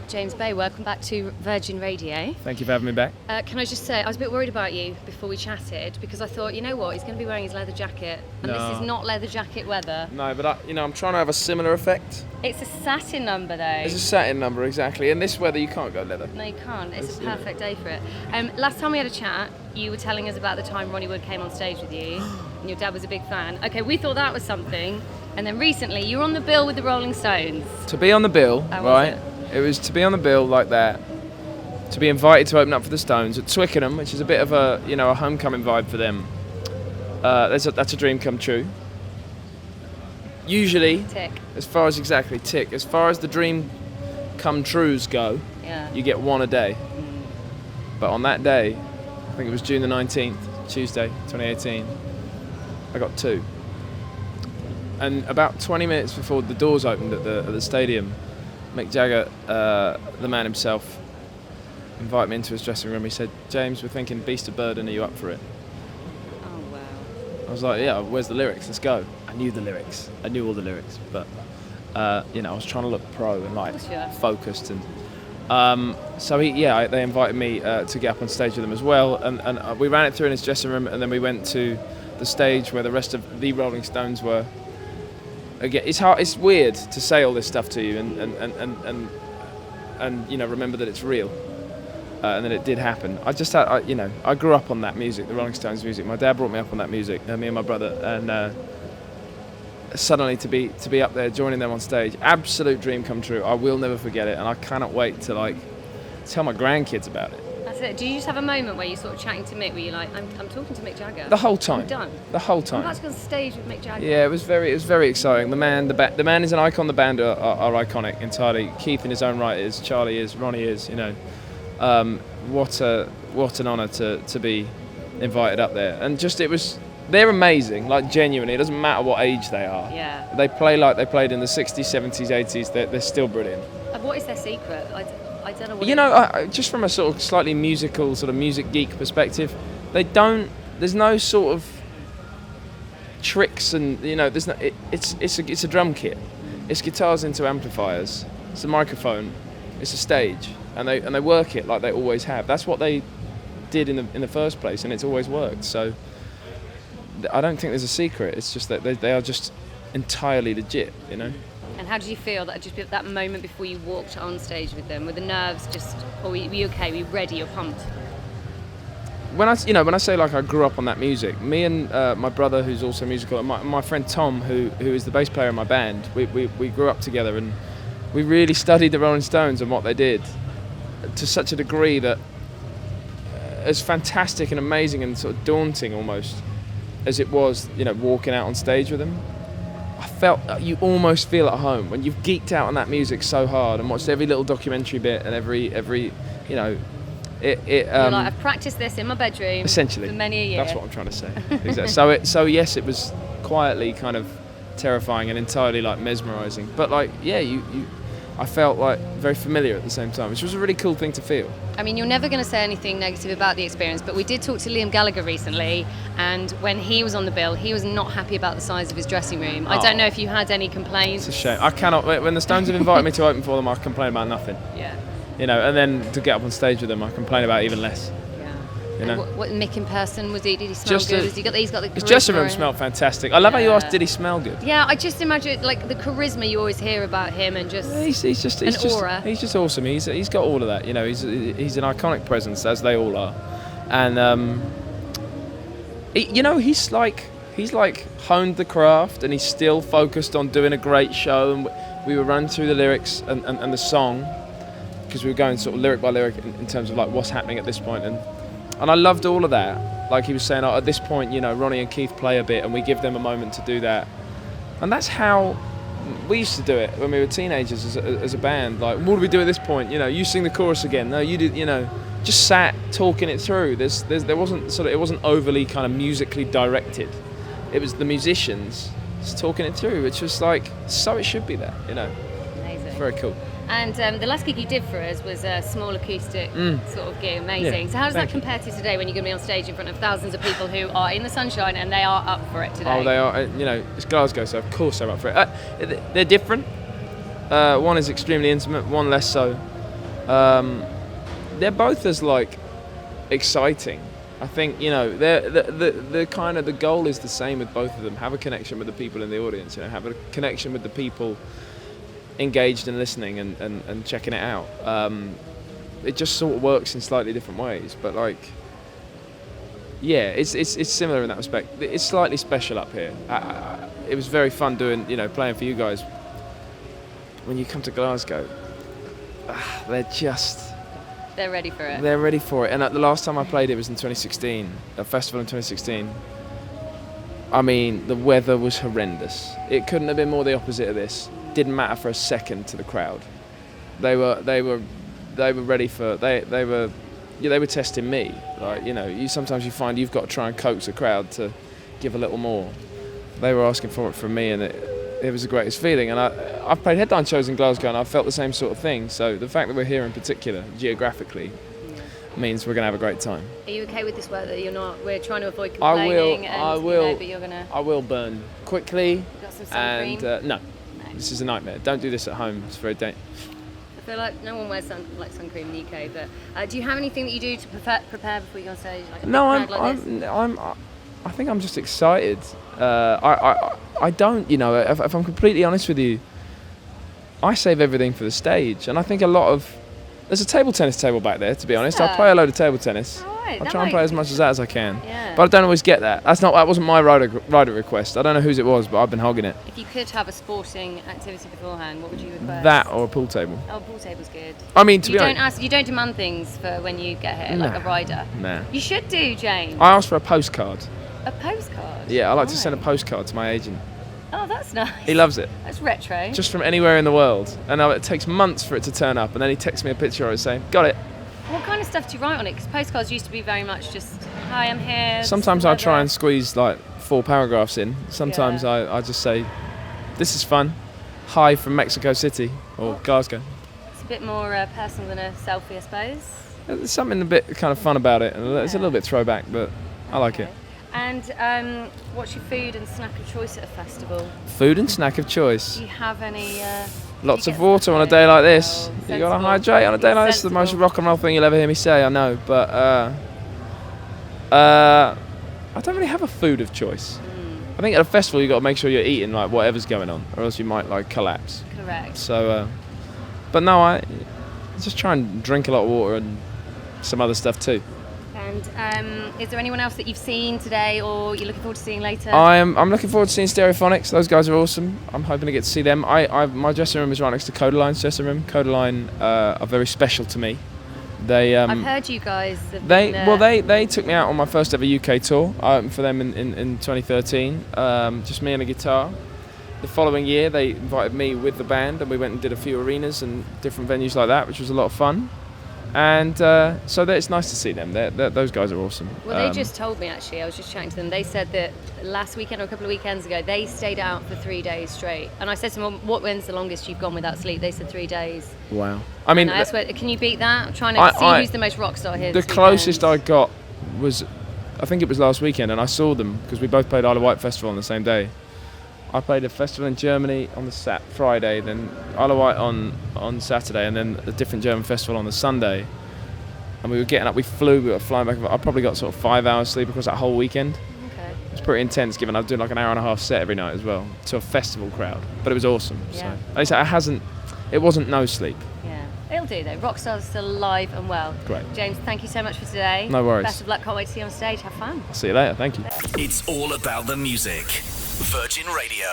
James Bay, welcome back to Virgin Radio. Thank you for having me back. Can I just say, I was a bit worried about you before we chatted because I thought, you know what, he's going to be wearing his leather jacket, and No. this is not leather jacket weather. No, but I'm trying to have a similar effect. It's a satin number though. It's a satin number, exactly. In this weather, you can't go leather. No, you can't. It's a perfect day for it. Last time we had a chat, you were telling us about the time Ronnie Wood came on stage with you, and your dad was a big fan. Okay, we thought that was something, and then recently you were on the bill with the Rolling Stones. To be on the bill, How was right? It was to be on the bill like that, to be invited to open up for the Stones at Twickenham, which is a bit of a homecoming vibe for them. That's a dream come true. Usually, Tick. as far as the dream come trues go, Yeah. you get one a day. But on that day, I think it was June the 19th, Tuesday, 2018, I got two. And about 20 minutes before the doors opened at the stadium, Mick Jagger, the man himself, invited me into his dressing room. He said, "James, we're thinking Beast of Burden, are you up for it?" Oh wow. I was like, "Yeah, where's the lyrics? Let's go." I knew the lyrics. I knew all the lyrics, but I was trying to look pro and Sure. focused. And so they invited me to get up on stage with them as well. And we ran it through in his dressing room, and then we went to the stage where the rest of the Rolling Stones were. Again, it's weird to say all this stuff to you and remember that it's real, and that it did happen. I grew up on that music, the Rolling Stones music. My dad brought me up on that music, me and my brother, and suddenly to be up there joining them on stage, absolute dream come true. I will never forget it, and I cannot wait to tell my grandkids about it. That's it. Do you just have a moment where you're sort of chatting to Mick, where you're like, I'm talking to Mick Jagger? The whole time. I'm done. The whole I'm time. about to go on stage with Mick Jagger. Yeah, it was very exciting. The man is an icon. The band are iconic entirely. Keith in his own right is, Charlie is, Ronnie is. What an honour to be invited up there. And they're amazing. Genuinely, it doesn't matter what age they are. Yeah. They play like they played in the 60s, 70s, 80s. They're still brilliant. What is their secret? I don't know what Just from a sort of slightly musical, sort of music geek perspective, there's no sort of tricks and, it's a drum kit. It's guitars into amplifiers. It's a microphone. It's a stage. And they work it like they always have. That's what they did in the first place, and it's always worked. So I don't think there's a secret. It's just that they are just entirely legit, And how did you feel that moment before you walked on stage with them? Were the nerves or were you okay? Were you ready? You're pumped? When I say I grew up on that music, me and my brother, who's also musical, and my friend Tom, who is the bass player in my band, we grew up together, and we really studied the Rolling Stones and what they did to such a degree that, as fantastic and amazing and sort of daunting almost as it was, walking out on stage with them, I felt you almost feel at home when you've geeked out on that music so hard and watched every little documentary bit and every You're I've practiced this in my bedroom essentially for many a year. That's what I'm trying to say. Exactly. So yes, it was quietly kind of terrifying and entirely mesmerizing. But I felt very familiar at the same time, which was a really cool thing to feel. I mean, you're never going to say anything negative about the experience, but we did talk to Liam Gallagher recently, and when he was on the bill, he was not happy about the size of his dressing room. I don't know if you had any complaints. It's a shame. I cannot. When the Stones have invited me to open for them, I complain about nothing. Yeah. And then to get up on stage with them, I complain about even less. And what Mick in person, did he smell good? He's got the his dressing room smelled fantastic. I love how you asked, did he smell good? Yeah, I just imagine the charisma you always hear about him, and he's just aura. He's just awesome. He's got all of that. He's an iconic presence, as they all are, and he's honed the craft, and he's still focused on doing a great show. And we were running through the lyrics and the song, because we were going sort of lyric by lyric in terms of what's happening at this point, and I loved all of that. Like he was saying, at this point, Ronnie and Keith play a bit, and we give them a moment to do that. And that's how we used to do it when we were teenagers as a band. What do we do at this point? You sing the chorus again. No, you did. Just sat talking it through. There wasn't it wasn't overly kind of musically directed. It was the musicians just talking it through, which was so it should be there. Amazing. It's very cool. And the last gig you did for us was a small acoustic sort of gig, amazing. Yeah, so how does that compare to today when you're going to be on stage in front of thousands of people who are in the sunshine and they are up for it today? Oh, they are. It's Glasgow, so of course they're up for it. They're different. One is extremely intimate, one less so. They're both as like exciting. I think, you know, the kind of the goal is the same with both of them. Have a connection with the people in the audience, you know, have a connection with the people engaged and listening and checking it out. It just sort of works in slightly different ways, but like, yeah, it's similar in that respect. It's slightly special up here. It was very fun doing, you know, playing for you guys. When you come to Glasgow, They're ready for it. They're ready for it. And the last time I played it was in 2016, a festival in 2016. I mean, the weather was horrendous. It couldn't have been more the opposite of this. Didn't matter for a second to the crowd. They were ready for. They were testing me. Like, you know, sometimes you find you've got to try and coax a crowd to give a little more. They were asking for it from me, and it was the greatest feeling. And I've played headline shows in Glasgow, and I've felt the same sort of thing. So the fact that we're here in particular, geographically, means we're going to have a great time. Are you okay with this weather? We're trying to avoid complaining. I will. But you're gonna. I will burn quickly. You got some sun cream? And no, this is a nightmare. Don't do this at home. It's very dangerous. I feel like no one wears sun cream in the UK. But do you have anything that you do to prepare before you go on stage? Like I think I'm just excited. I don't, you know, if I'm completely honest with you, I save everything for the stage, and I think there's a table tennis table back there, to be honest. I'll play a load of table tennis. Right, I'll try and play as much of that as I can. Yeah. But I don't always get that. That wasn't my rider request. I don't know whose it was, but I've been hogging it. If you could have a sporting activity beforehand, what would you request? That or a pool table. Oh, pool table's good. I mean, to be honest, you don't demand things for when you get here, like a rider. Nah. You should do, James. I asked for a postcard. A postcard? Yeah, I like to send a postcard to my agent. Oh, that's nice. He loves it. That's retro. Just from anywhere in the world. And it takes months for it to turn up, and then he texts me a picture of it saying, got it. What kind of stuff do you write on it? Because postcards used to be very much just, hi, I'm here. Sometimes I try and squeeze like 4 paragraphs in. Sometimes I just say, this is fun. Hi from Mexico City or Glasgow. It's a bit more personal than a selfie, I suppose. There's something a bit kind of fun about it, and it's a little bit throwback, but I like it. And what's your food and snack of choice at a festival? Food and snack of choice. Do you have any? Lots of water on a day like this. Oh, You gotta hydrate on a day like this. It's the most rock and roll thing you'll ever hear me say, I know. But I don't really have a food of choice. I think at a festival you got to make sure you're eating like whatever's going on, or else you might like collapse. Correct. So, but no, I just try and drink a lot of water and some other stuff too. And is there anyone else that you've seen today, or you're looking forward to seeing later? I'm looking forward to seeing Stereophonics. Those guys are awesome. I'm hoping to get to see them. My dressing room is right next to Codaline's dressing room. Codaline are very special to me. I've heard you guys. They took me out on my first ever UK tour. I opened for them in 2013. Just me and a guitar. The following year, they invited me with the band, and we went and did a few arenas and different venues like that, which was a lot of fun. And so it's nice to see them. Those guys are awesome. Well, they just told me, actually, I was just chatting to them, they said that last weekend or a couple of weekends ago, they stayed out for 3 days straight. And I said to them, when's the longest you've gone without sleep? They said 3 days. Wow. I mean, and I asked, can you beat that? I'm trying to see who's the most rock star here. The closest I got was, I think it was last weekend, and I saw them because we both played Isle of Wight Festival on the same day. I played a festival in Germany on the Friday, then Isle of Wight on Saturday, and then a different German festival on the Sunday. And we were getting up, we were flying back. I probably got sort of 5 hours sleep across that whole weekend. Okay. It was pretty intense, given I was doing like an hour and a half set every night as well, to a festival crowd. But it was awesome. Yeah. So at least it wasn't no sleep. Yeah. It'll do though. Rockstar's still alive and well. Great. James, thank you so much for today. No worries. Best of luck. Can't wait to see you on stage. Have fun. I'll see you later. Thank you. It's all about the music. Virgin Radio.